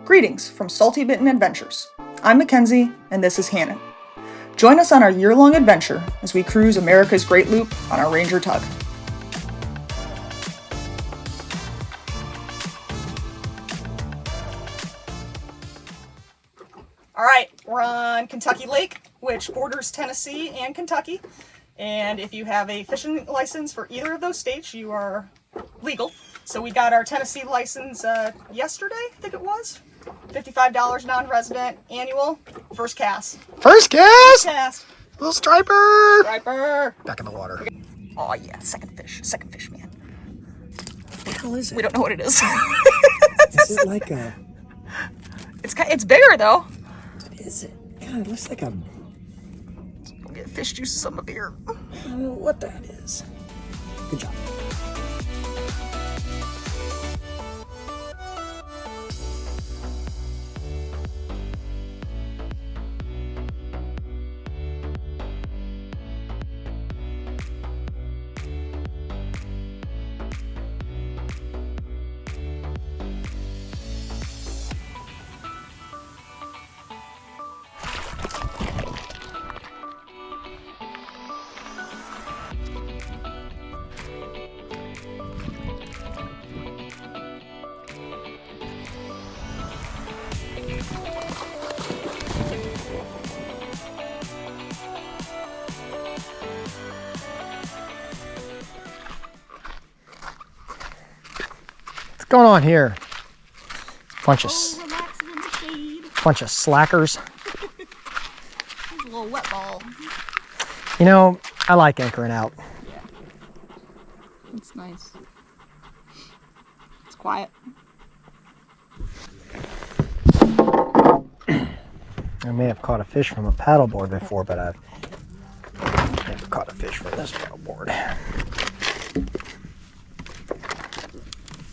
Greetings from Salty Bitten Adventures. I'm Mackenzie, and this is Hannon. Join us on our year-long adventure as we cruise America's Great Loop on our Ranger tug. All right, we're on Kentucky Lake, which borders Tennessee and Kentucky. And if you have a fishing license for either of those states, you are legal. So we got our Tennessee license yesterday, I think it was. $55 non-resident annual. First cast. First cast? First cast. Little striper. Striper. Back in the water. Oh yeah, second fish, man. What the hell is it? We don't know what it is. Is it like a... It's bigger though. What is it? God, it looks like a... We'll get fish juices on the beer. I don't know what that is. Good job. What's going on here? Bunch of slackers. There's a little wet ball. You know, I like anchoring out. Yeah. It's nice. It's quiet. I may have caught a fish from a paddleboard before, but I've never caught a fish from this paddleboard.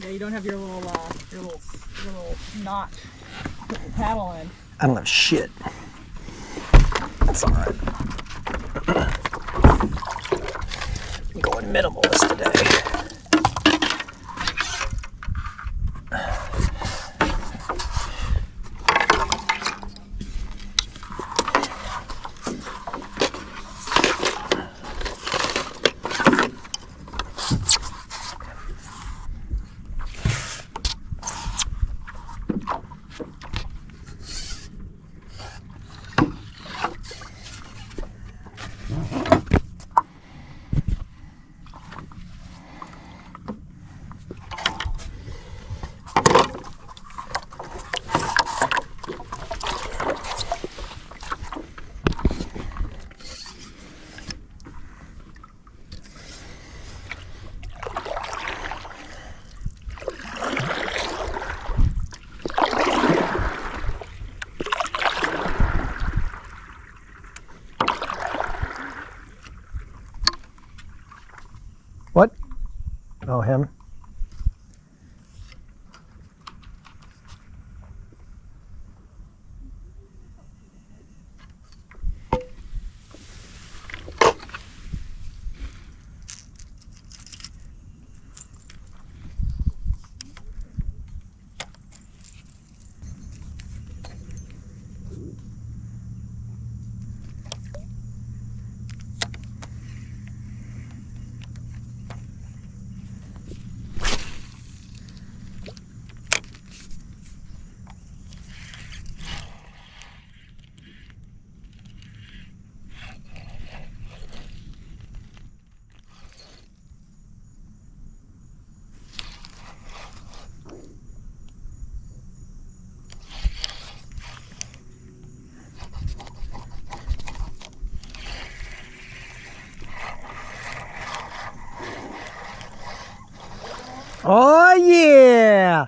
Yeah, you don't have your little knot to put your paddle in. I don't have shit. That's all right. I'm going minimalist today. What? Oh, him? Oh, yeah!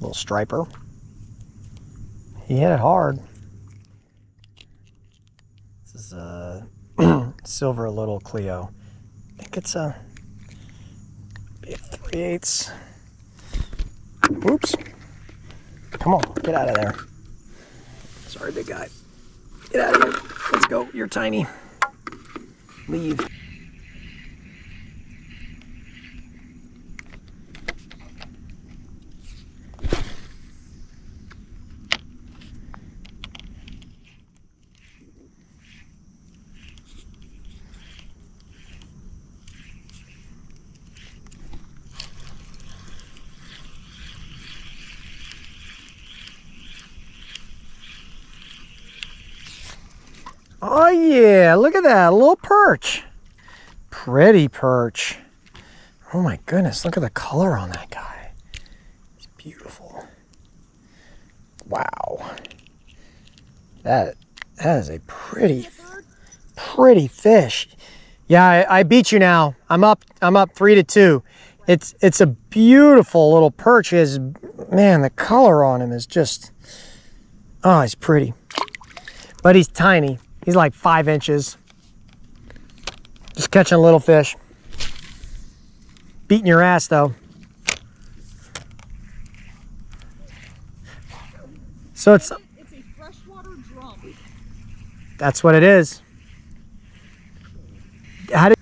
Little striper. He hit it hard. This is a silver little Cleo. I think it's a 3/8. Oops. Come on, get out of there. Sorry, big guy. Get out of here. Let's go. You're tiny. leave. Oh yeah, look at that, a little perch. Pretty perch. Oh my goodness, look at the color on that guy. It's beautiful. Wow. That is a pretty fish. Yeah, I beat you now. I'm up 3-2. It's a beautiful little perch. Man, the color on him is just, oh, he's pretty. But he's tiny. He's like 5 inches. Just catching a little fish. Beating your ass though. So it's a freshwater drum. That's what it is. How did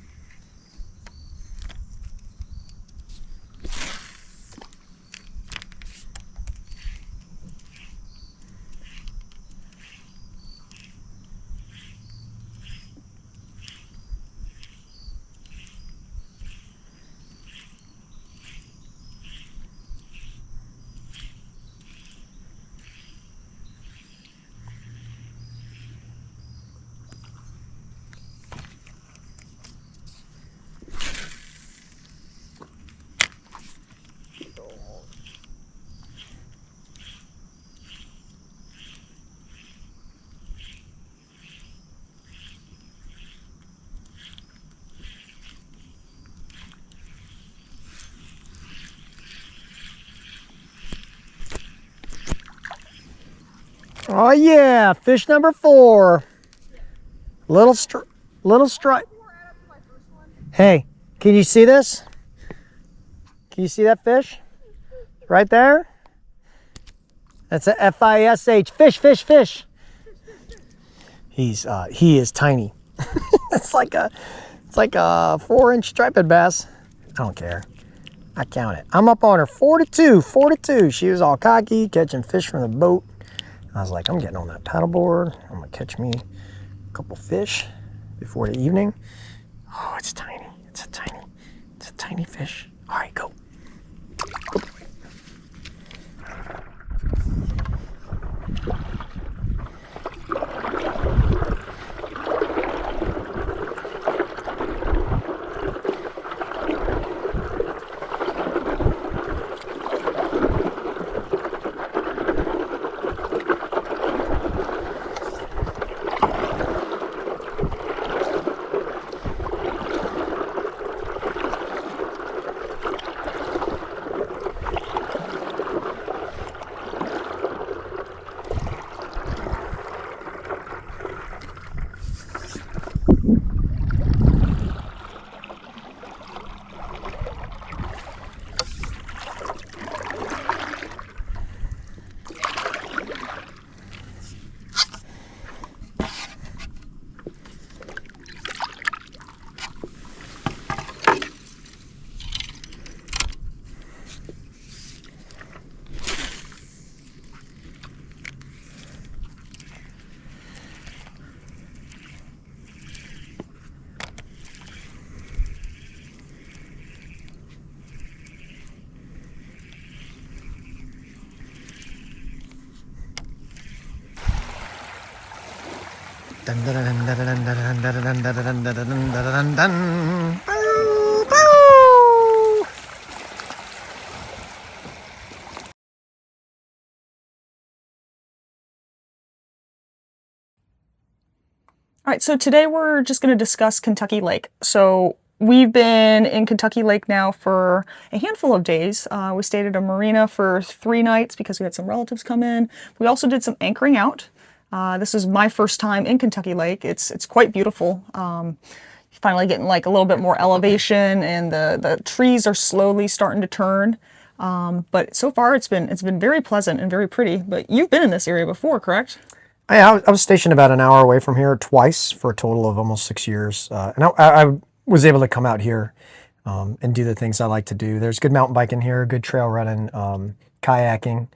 Oh yeah, fish number 4. Little stripe. Hey, can you see this? Can you see that fish? Right there? That's a F-I-S-H. Fish. He is tiny. It's like a 4-inch striped bass. I don't care. I count it. I'm up on her 4-2. She was all cocky, catching fish from the boat. I was like, I'm getting on that paddleboard. I'm gonna catch me a couple fish before the evening. Oh, it's tiny. It's a tiny fish. All right, go. Go. All right, so today we're just going to discuss Kentucky Lake. So we've been in Kentucky Lake now for a handful of days. We stayed at a marina for 3 nights because we had some relatives come in. We also did some anchoring out. This is my first time in Kentucky Lake. It's quite beautiful. Finally getting like a little bit more elevation, and the trees are slowly starting to turn. But so far it's been very pleasant and very pretty. But you've been in this area before, correct? I was stationed about an hour away from here twice for a total of almost 6 years. And I was able to come out here and do the things I like to do. There's good mountain biking here, good trail running, kayaking.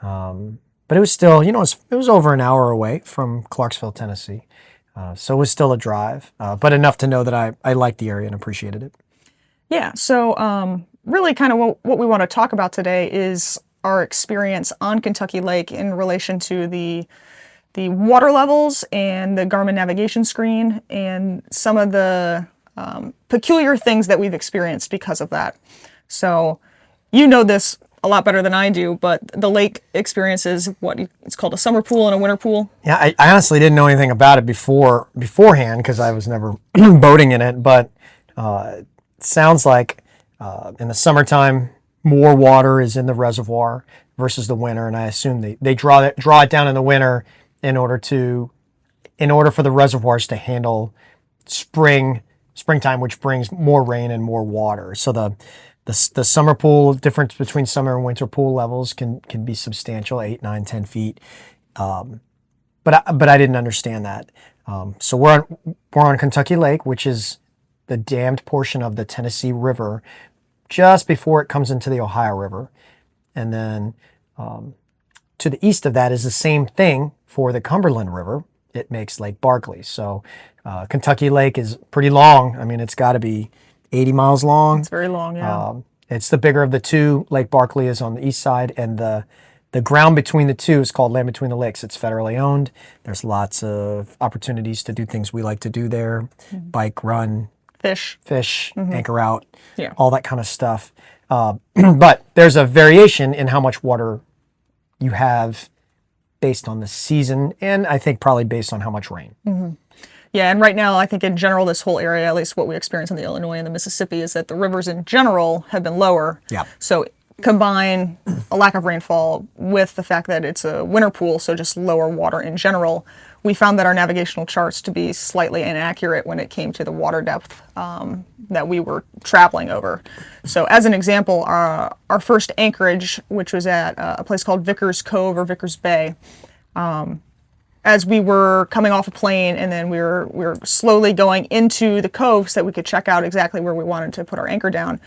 But it was still, it was over an hour away from Clarksville, Tennessee. So it was still a drive, but enough to know that I liked the area and appreciated it. Yeah, so really kind of what we want to talk about today is our experience on Kentucky Lake in relation to the water levels and the Garmin navigation screen and some of the peculiar things that we've experienced because of that. So you know this a lot better than I do, but the lake experiences what it's called a summer pool and a winter pool. Yeah, I honestly didn't know anything about it beforehand because I was never boating in it, but it sounds like in the summertime more water is in the reservoir versus the winter, and I assume they draw it down in the winter in order for the reservoirs to handle springtime, which brings more rain and more water. So the summer pool difference between summer and winter pool levels can be substantial, 8, 9, 10 feet. But I didn't understand that. So we're on Kentucky Lake, which is the dammed portion of the Tennessee River, just before it comes into the Ohio River, and then to the east of that is the same thing for the Cumberland River. It makes Lake Barkley. So Kentucky Lake is pretty long. I mean, it's got to be 80 miles long. It's very long, yeah. It's the bigger of the two. Lake Barkley is on the east side, and the ground between the two is called Land Between the Lakes. It's federally owned. There's lots of opportunities to do things we like to do there. Bike, run, fish, anchor out, all that kind of stuff. But there's a variation in how much water you have based on the season, and I think probably based on how much rain. Yeah, and right now, I think in general, this whole area, at least what we experience in the Illinois and the Mississippi, is that the rivers in general have been lower. Yeah. So combine a lack of rainfall with the fact that it's a winter pool, so just lower water in general, we found that our navigational charts to be slightly inaccurate when it came to the water depth that we were traveling over. So as an example, our first anchorage, which was at a place called Vickers Cove or Vickers Bay, as we were coming off a plane and then we were slowly going into the cove so that we could check out exactly where we wanted to put our anchor down,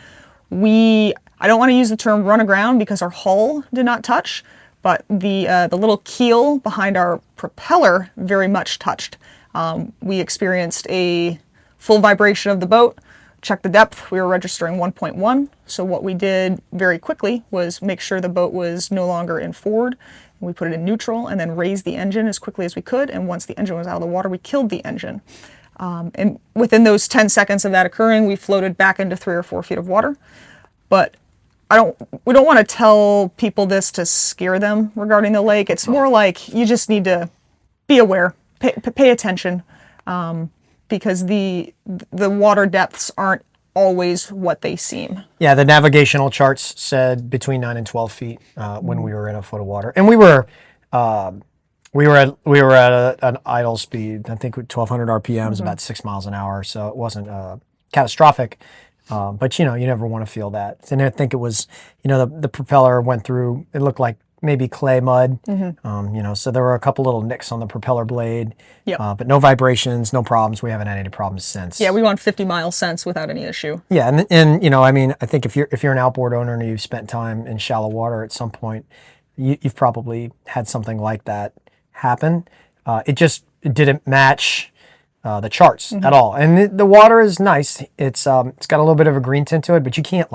I don't want to use the term run aground because our hull did not touch, but the little keel behind our propeller very much touched. We experienced a full vibration of the boat, checked the depth, we were registering 1.1. So what we did very quickly was make sure the boat was no longer in forward. We put it in neutral and then raised the engine as quickly as we could. And once the engine was out of the water, we killed the engine. And within those 10 seconds of that occurring, we floated back into 3 or 4 feet of water. But we don't want to tell people this to scare them regarding the lake. It's more like you just need to be aware, pay attention, because the water depths aren't always what they seem. Yeah, the navigational charts said between 9 and 12 feet when we were in a foot of water, and we were at an idle speed. I think 1,200 RPMs, about 6 miles an hour. So it wasn't catastrophic. But you never want to feel that. And I think it was, the propeller went through, it looked like maybe clay mud, so there were a couple little nicks on the propeller blade, but no vibrations, no problems. We haven't had any problems since. Yeah, we went 50 miles since without any issue. Yeah, and I mean, I think if you're an outboard owner and you've spent time in shallow water at some point, you've probably had something like that happen. It didn't match the charts at all. And the water is nice. It's got a little bit of a green tint to it, but you can't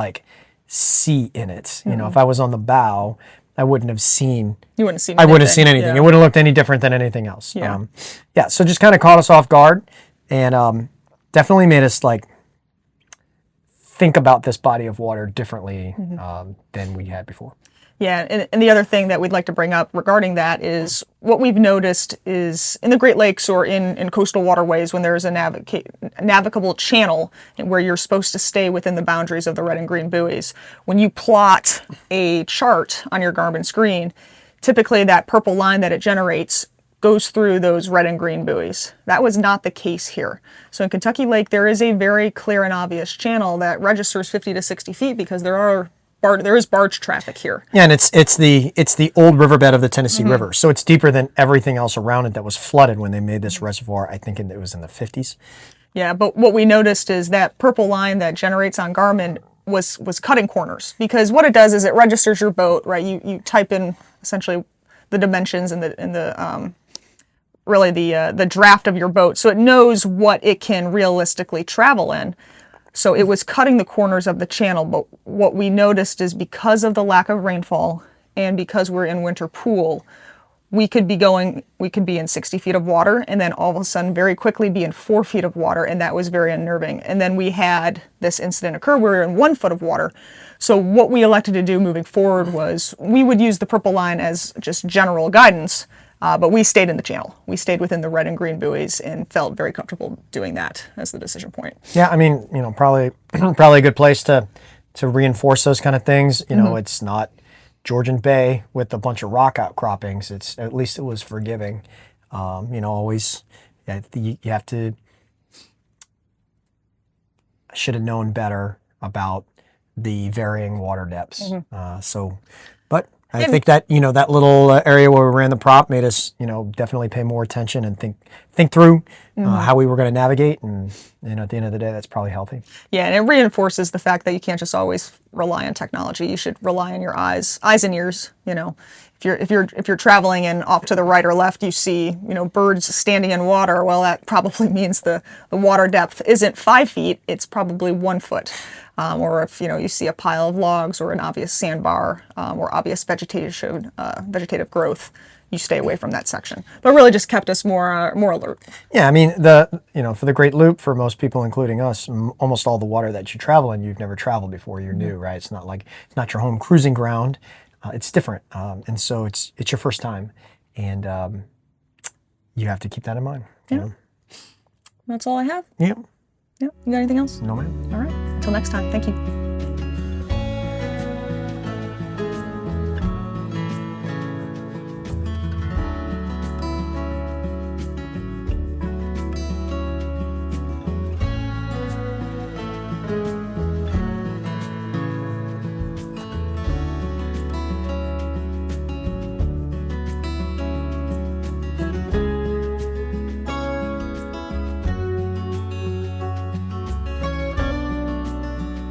see in it. If I was on the bow, I wouldn't have seen. You wouldn't see. I wouldn't have seen anything. Yeah. It wouldn't have looked any different than anything else. Yeah. So just kind of caught us off guard, and definitely made us think about this body of water differently than we had before. Yeah, and the other thing that we'd like to bring up regarding that is what we've noticed is in the Great Lakes or in coastal waterways when there's a navigable channel where you're supposed to stay within the boundaries of the red and green buoys. When you plot a chart on your Garmin screen, typically that purple line that it generates goes through those red and green buoys. That was not the case here. So in Kentucky Lake, there is a very clear and obvious channel that registers 50 to 60 feet because there are there is barge traffic here. Yeah, and it's the old riverbed of the Tennessee River, so it's deeper than everything else around it that was flooded when they made this reservoir. I think it was in the 50s. Yeah, but what we noticed is that purple line that generates on Garmin was cutting corners, because what it does is it registers your boat, right? You type in essentially the dimensions and the really the draft of your boat, so it knows what it can realistically travel in. So it was cutting the corners of the channel, but what we noticed is because of the lack of rainfall and because we're in winter pool, we could be in 60 feet of water and then all of a sudden very quickly be in 4 feet of water, and that was very unnerving. And then we had this incident occur where we were in 1 foot of water. So what we elected to do moving forward was we would use the purple line as just general guidance, but we stayed in the channel. We stayed within the red and green buoys and felt very comfortable doing that as the decision point. Yeah, I mean, probably a good place to reinforce those kind of things. It's not Georgian Bay with a bunch of rock outcroppings. At least it was forgiving. Always, you have to. I should have known better about the varying water depths. But I think that that little area where we ran the prop made us definitely pay more attention and think through how we were going to navigate, and at the end of the day, that's probably healthy. Yeah, and it reinforces the fact that you can't just always rely on technology. You should rely on your eyes and ears. If you're traveling and off to the right or left you see birds standing in water, well, that probably means the water depth isn't 5 feet, it's probably 1 foot. Or if you see a pile of logs or an obvious sandbar or obvious vegetative growth, you stay away from that section. But it really just kept us more alert. Yeah, I mean for the Great Loop, for most people, including us, almost all the water that you travel in, you've never traveled before. You're new, right? It's not your home cruising ground. It's different, and so it's your first time, and you have to keep that in mind. Yeah. That's all I have. Yeah. Yeah. You got anything else? No, ma'am. All right. Until next time. Thank you.